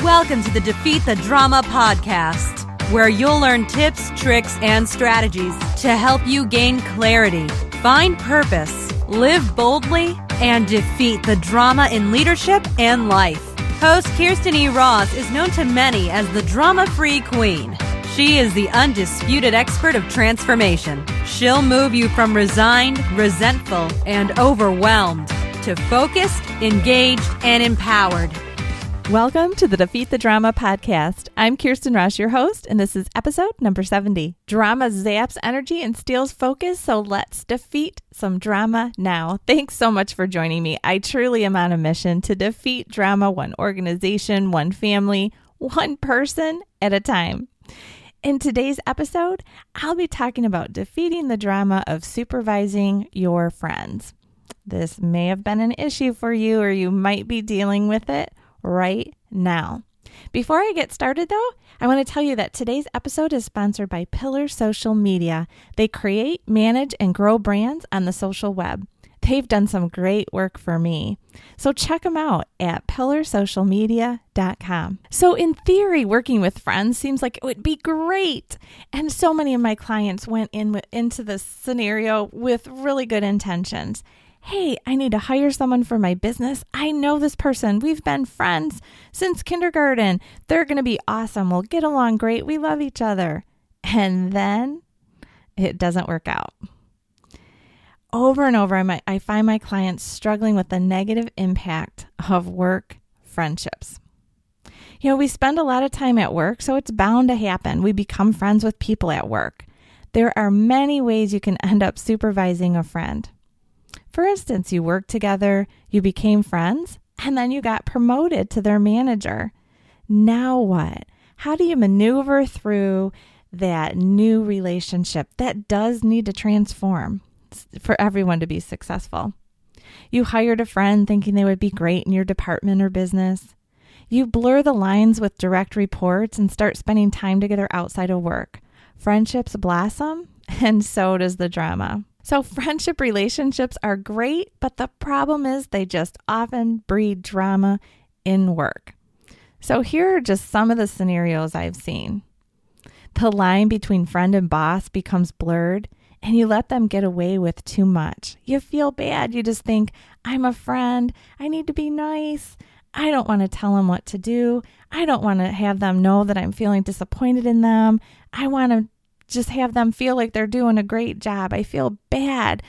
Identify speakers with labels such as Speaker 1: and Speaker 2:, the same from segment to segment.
Speaker 1: Welcome to the Defeat the Drama podcast, where you'll learn tips, tricks, and strategies to help you gain clarity, find purpose, live boldly, and defeat the drama in leadership and life. Host Kirsten E. Ross is known to many as the drama-free queen. She is the undisputed expert of transformation. She'll move you from resigned, resentful, and overwhelmed to focused, engaged, and empowered.
Speaker 2: Welcome to the Defeat the Drama podcast. I'm Kirsten Ross, your host, and this is episode number 70. Drama zaps energy and steals focus, so let's defeat some drama now. Thanks so much for joining me. I truly am on a mission to defeat drama, one organization, one family, one person at a time. In today's episode, I'll be talking about defeating the drama of supervising your friends. This may have been an issue for you, or you might be dealing with it right now. Before I get started though, I want to tell you that today's episode is sponsored by Pillar Social Media. They create, manage, and grow brands on the social web. They've done some great work for me. So check them out at pillarsocialmedia.com. So in theory, working with friends seems like it would be great. And so many of my clients went into this scenario with really good intentions. Hey, I need to hire someone for my business. I know this person. We've been friends since kindergarten. They're going to be awesome. We'll get along great. We love each other. And then it doesn't work out. Over and over, I find my clients struggling with the negative impact of work friendships. You know, we spend a lot of time at work, so it's bound to happen. We become friends with people at work. There are many ways you can end up supervising a friend. For instance, you worked together, you became friends, and then you got promoted to their manager. Now what? How do you maneuver through that new relationship that does need to transform for everyone to be successful? You hired a friend thinking they would be great in your department or business. You blur the lines with direct reports and start spending time together outside of work. Friendships blossom, and so does the drama. So friendship relationships are great, but the problem is they just often breed drama in work. So here are just some of the scenarios I've seen. The line between friend and boss becomes blurred, and you let them get away with too much. You feel bad. You just think, I'm a friend. I need to be nice. I don't want to tell them what to do. I don't want to have them know that I'm feeling disappointed in them. I want to just have them feel like they're doing a great job. I feel bad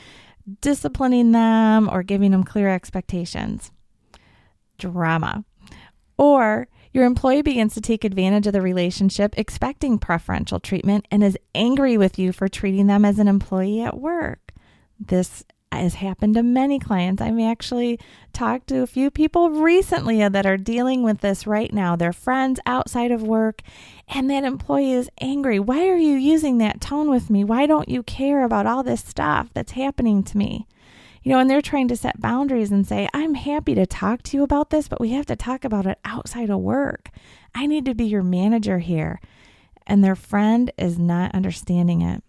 Speaker 2: disciplining them or giving them clear expectations. Drama. Or your employee begins to take advantage of the relationship, expecting preferential treatment, and is angry with you for treating them as an employee at work. This has happened to many clients. I've actually talked to a few people recently that are dealing with this right now. They're friends outside of work, and that employee is angry. Why are you using that tone with me? Why don't you care about all this stuff that's happening to me? You know, and they're trying to set boundaries and say, I'm happy to talk to you about this, but we have to talk about it outside of work. I need to be your manager here. And their friend is not understanding it.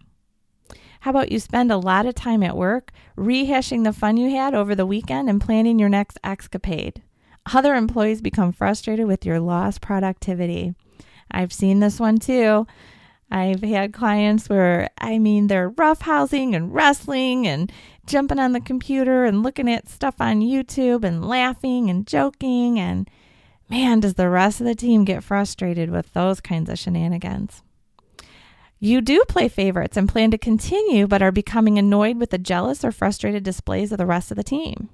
Speaker 2: How about you spend a lot of time at work rehashing the fun you had over the weekend and planning your next escapade? Other employees become frustrated with your lost productivity. I've seen this one too. I've had clients where, they're roughhousing and wrestling and jumping on the computer and looking at stuff on YouTube and laughing and joking. And man, does the rest of the team get frustrated with those kinds of shenanigans. You do play favorites and plan to continue, but are becoming annoyed with the jealous or frustrated displays of the rest of the team.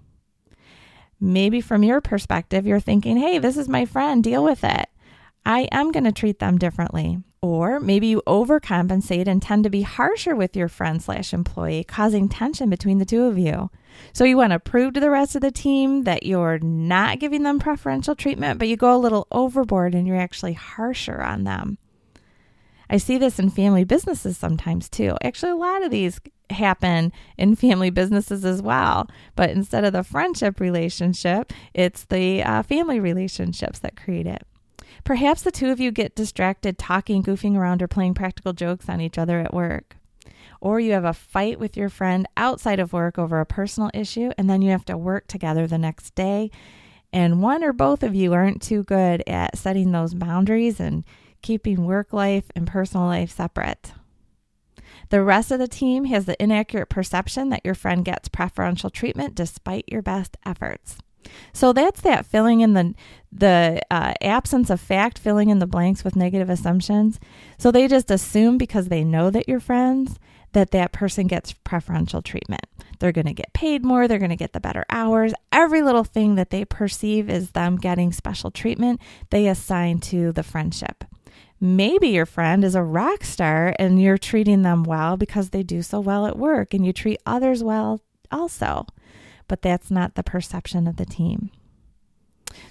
Speaker 2: Maybe from your perspective, you're thinking, hey, this is my friend, deal with it. I am going to treat them differently. Or maybe you overcompensate and tend to be harsher with your friend/employee, causing tension between the two of you. So you want to prove to the rest of the team that you're not giving them preferential treatment, but you go a little overboard and you're actually harsher on them. I see this in family businesses sometimes too. Actually, a lot of these happen in family businesses as well. But instead of the friendship relationship, it's the family relationships that create it. Perhaps the two of you get distracted talking, goofing around, or playing practical jokes on each other at work. Or you have a fight with your friend outside of work over a personal issue, and then you have to work together the next day. and one or both of you aren't too good at setting those boundaries and keeping work life and personal life separate. The rest of the team has the inaccurate perception that your friend gets preferential treatment despite your best efforts. So that's that filling in the absence of fact, filling in the blanks with negative assumptions. So they just assume because they know that you're friends that person gets preferential treatment. They're going to get paid more. They're going to get the better hours. Every little thing that they perceive as them getting special treatment, they assign to the friendship. Maybe your friend is a rock star and you're treating them well because they do so well at work and you treat others well also. But that's not the perception of the team.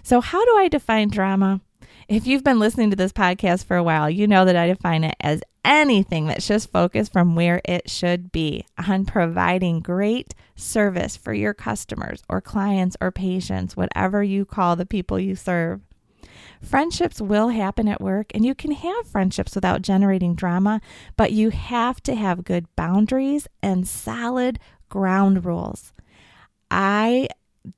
Speaker 2: So how do I define drama? If you've been listening to this podcast for a while, you know that I define it as anything that's just focused from where it should be on providing great service for your customers or clients or patients, whatever you call the people you serve. Friendships will happen at work, and you can have friendships without generating drama, but you have to have good boundaries and solid ground rules. I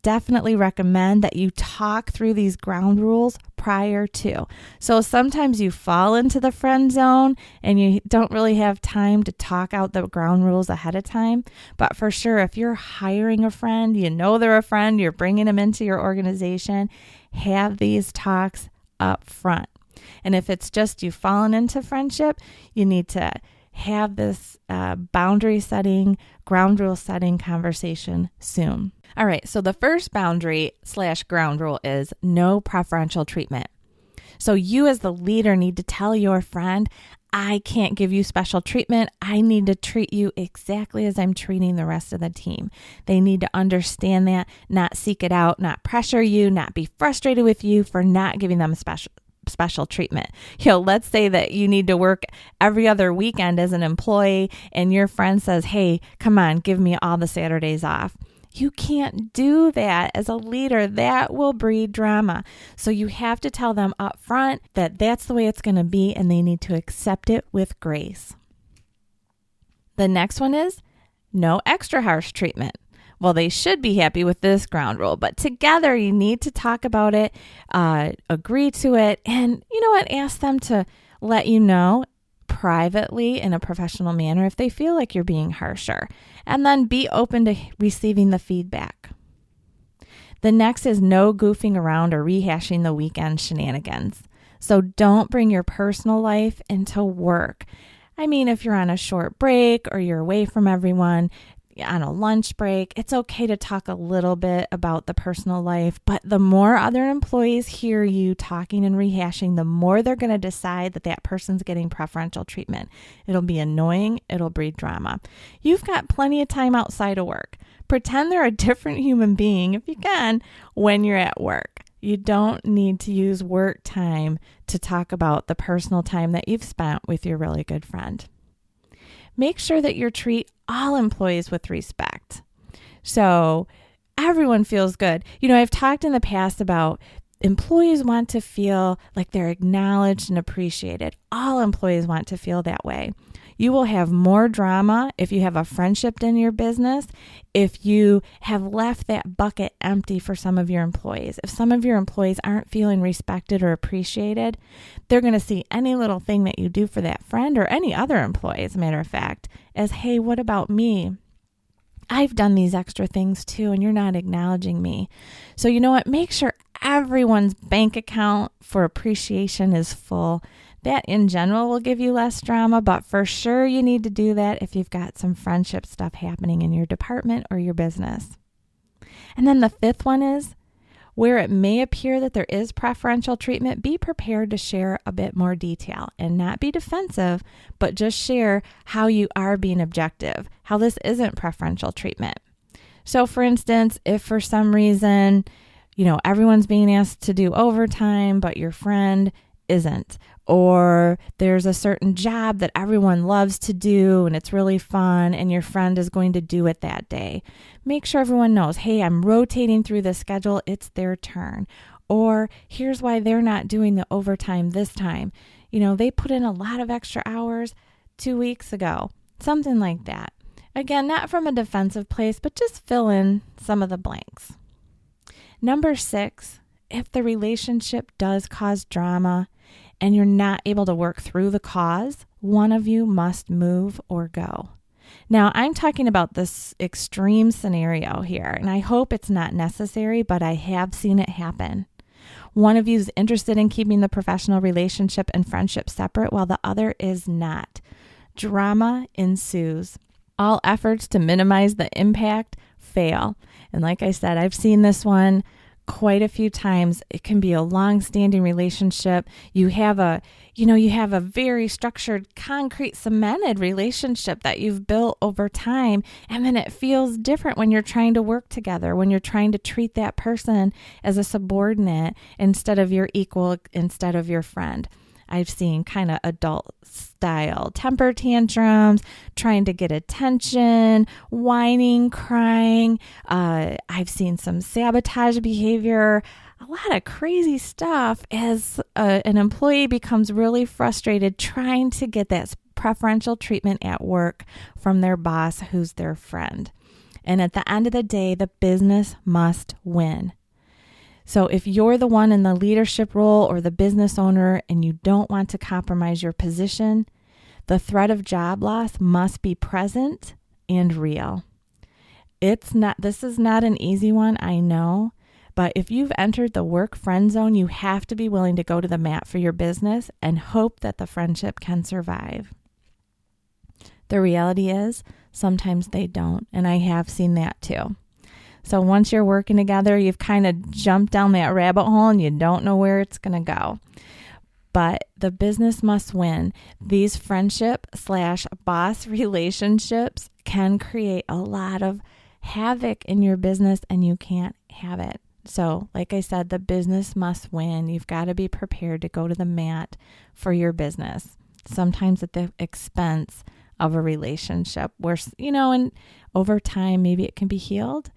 Speaker 2: definitely recommend that you talk through these ground rules prior to. So sometimes you fall into the friend zone and you don't really have time to talk out the ground rules ahead of time. But for sure, if you're hiring a friend, you know they're a friend, you're bringing them into your organization, have these talks up front. And if it's just you fallen into friendship, you need to have this boundary setting, ground rule setting conversation soon. All right, so the first boundary / ground rule is no preferential treatment. So you as the leader need to tell your friend, I can't give you special treatment. I need to treat you exactly as I'm treating the rest of the team. They need to understand that, not seek it out, not pressure you, not be frustrated with you for not giving them special treatment. Let's say that you need to work every other weekend as an employee and your friend says, hey, come on, give me all the Saturdays off. You can't do that as a leader. That will breed drama. So you have to tell them up front that that's the way it's going to be and they need to accept it with grace. The next one is no extra harsh treatment. Well, they should be happy with this ground rule, but together you need to talk about it, agree to it, and you know what? Ask them to let you know privately in a professional manner if they feel like you're being harsher, and then be open to receiving the feedback. The next is no goofing around or rehashing the weekend shenanigans. So don't bring your personal life into work. I mean, if you're on a short break or you're away from everyone, on a lunch break, it's okay to talk a little bit about the personal life, but the more other employees hear you talking and rehashing, the more they're going to decide that person's getting preferential treatment. It'll be annoying. It'll breed drama. You've got plenty of time outside of work. Pretend they're a different human being, if you can, when you're at work. You don't need to use work time to talk about the personal time that you've spent with your really good friend. Make sure that you treat all employees with respect. So everyone feels good. I've talked in the past about employees want to feel like they're acknowledged and appreciated. All employees want to feel that way. You will have more drama if you have a friendship in your business, if you have left that bucket empty for some of your employees. If some of your employees aren't feeling respected or appreciated, they're going to see any little thing that you do for that friend or any other employee, as a matter of fact, as, hey, what about me? I've done these extra things too, and you're not acknowledging me. So you know what? Make sure everyone's bank account for appreciation is full. That in general will give you less drama, but for sure you need to do that if you've got some friendship stuff happening in your department or your business. And then the fifth one is, where it may appear that there is preferential treatment, be prepared to share a bit more detail and not be defensive, but just share how you are being objective, how this isn't preferential treatment. So for instance, if for some reason, everyone's being asked to do overtime, but your friend isn't, or there's a certain job that everyone loves to do and it's really fun and your friend is going to do it that day. Make sure everyone knows, hey, I'm rotating through the schedule. It's their turn. Or here's why they're not doing the overtime this time. They put in a lot of extra hours 2 weeks ago. Something like that. Again, not from a defensive place, but just fill in some of the blanks. Number 6, if the relationship does cause drama and you're not able to work through the cause, one of you must move or go. Now, I'm talking about this extreme scenario here, and I hope it's not necessary, but I have seen it happen. One of you is interested in keeping the professional relationship and friendship separate while the other is not. Drama ensues. All efforts to minimize the impact fail. And like I said, I've seen this one quite a few times. It can be a long-standing relationship. You have a very structured, concrete, cemented relationship that you've built over time. And then it feels different when you're trying to work together, when you're trying to treat that person as a subordinate instead of your equal, instead of your friend. I've seen kind of adult style temper tantrums, trying to get attention, whining, crying. I've seen some sabotage behavior, a lot of crazy stuff as an employee becomes really frustrated trying to get that preferential treatment at work from their boss, who's their friend. And at the end of the day, the business must win. So if you're the one in the leadership role or the business owner and you don't want to compromise your position, the threat of job loss must be present and real. This is not an easy one, I know, but if you've entered the work friend zone, you have to be willing to go to the mat for your business and hope that the friendship can survive. The reality is, sometimes they don't, and I have seen that too. So once you're working together, you've kind of jumped down that rabbit hole and you don't know where it's going to go. But the business must win. These friendship/boss relationships can create a lot of havoc in your business and you can't have it. So like I said, the business must win. You've got to be prepared to go to the mat for your business, sometimes at the expense of a relationship where, and over time, maybe it can be healed.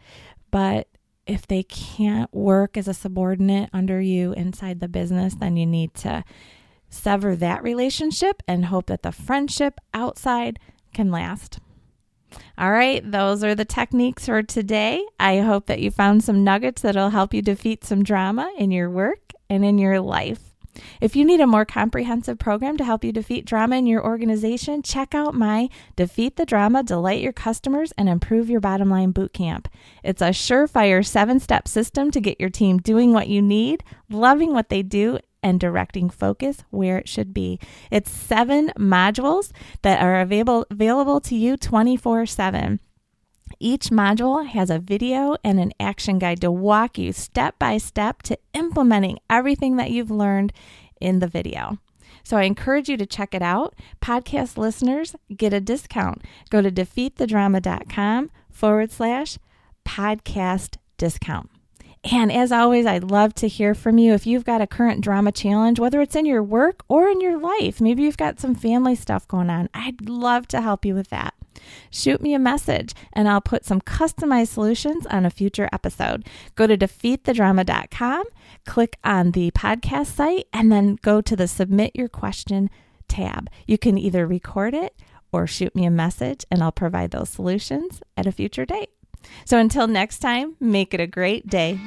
Speaker 2: But if they can't work as a subordinate under you inside the business, then you need to sever that relationship and hope that the friendship outside can last. All right, those are the techniques for today. I hope that you found some nuggets that'll help you defeat some drama in your work and in your life. If you need a more comprehensive program to help you defeat drama in your organization, check out my Defeat the Drama, Delight Your Customers, and Improve Your Bottom Line Bootcamp. It's a surefire 7-step system to get your team doing what you need, loving what they do, and directing focus where it should be. It's 7 modules that are available to you 24/7. Each module has a video and an action guide to walk you step by step to implementing everything that you've learned in the video. So I encourage you to check it out. Podcast listeners get a discount. Go to defeatthedrama.com/podcast discount. And as always, I'd love to hear from you. If you've got a current drama challenge, whether it's in your work or in your life, maybe you've got some family stuff going on, I'd love to help you with that. Shoot me a message and I'll put some customized solutions on a future episode. Go to defeatthedrama.com, click on the podcast site, and then go to the Submit Your Question tab. You can either record it or shoot me a message and I'll provide those solutions at a future date. So until next time, make it a great day.